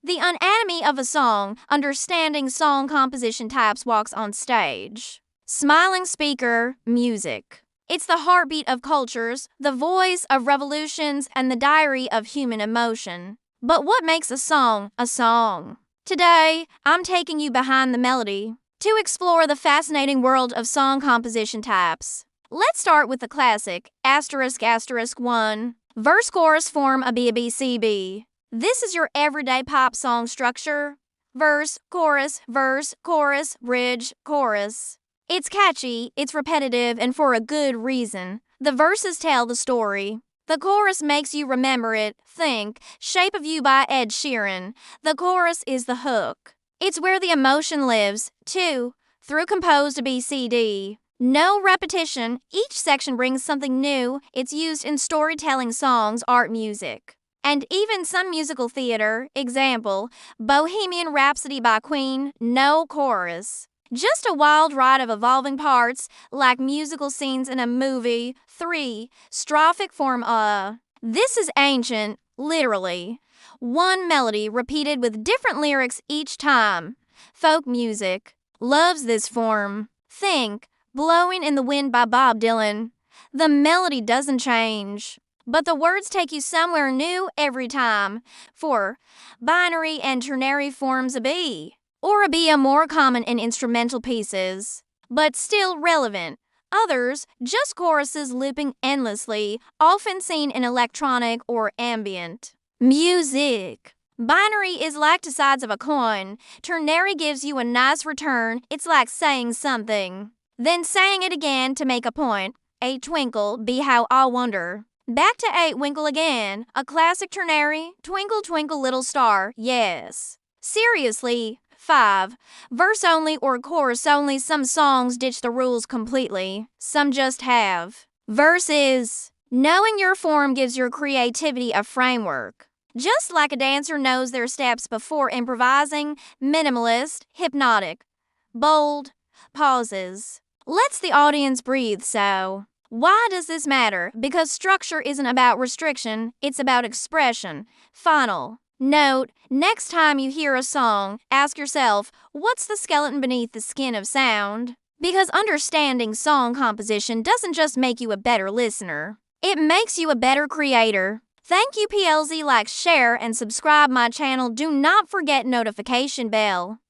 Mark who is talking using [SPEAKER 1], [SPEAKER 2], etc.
[SPEAKER 1] The anatomy of a song, understanding song composition types walks on stage. Smiling speaker, music. It's the heartbeat of cultures, the voice of revolutions, and the diary of human emotion. But what makes a song a song? Today, I'm taking you behind the melody to explore the fascinating world of song composition types. Let's start with the classic, ***1. Verse-chorus form a B-A-B-C-B. This is your everyday pop song structure. Verse, chorus, bridge, chorus. It's catchy, it's repetitive, and for a good reason. The verses tell the story. The chorus makes you remember it. Think Shape of You by Ed Sheeran. The chorus is the hook. It's where the emotion lives, too, through composed ABCD. No repetition, each section brings something new. It's used in storytelling songs, art, music, and even some musical theater. Example, Bohemian Rhapsody by Queen, no chorus. Just a wild ride of evolving parts, like musical scenes in a movie. 3. Strophic form This is ancient, literally. One melody repeated with different lyrics each time. Folk music loves this form. Think Blowing in the Wind by Bob Dylan. The melody doesn't change, but the words take you somewhere new every time. 4. Binary and ternary forms a B. Or a B are more common in instrumental pieces, but still relevant. Others, just choruses looping endlessly, often seen in electronic or ambient music. Binary is like two sides of a coin. Ternary gives you a nice return. It's like saying something, then saying it again to make a point. A twinkle, be how I wonder. Back to 8, winkle again. A classic ternary. Twinkle, twinkle, little star. Yes. Seriously. 5. Verse only or chorus only. Some songs ditch the rules completely. Some just have. Verse is. Knowing your form gives your creativity a framework. Just like a dancer knows their steps before improvising. Minimalist, hypnotic, bold, pauses. Lets the audience breathe. So, why does this matter? Because structure isn't about restriction, it's about expression. Final note, next time you hear a song, ask yourself, what's the skeleton beneath the skin of sound? Because understanding song composition doesn't just make you a better listener, it makes you a better creator. Thank you PLZ, like, share, and subscribe my channel. Do not forget notification bell.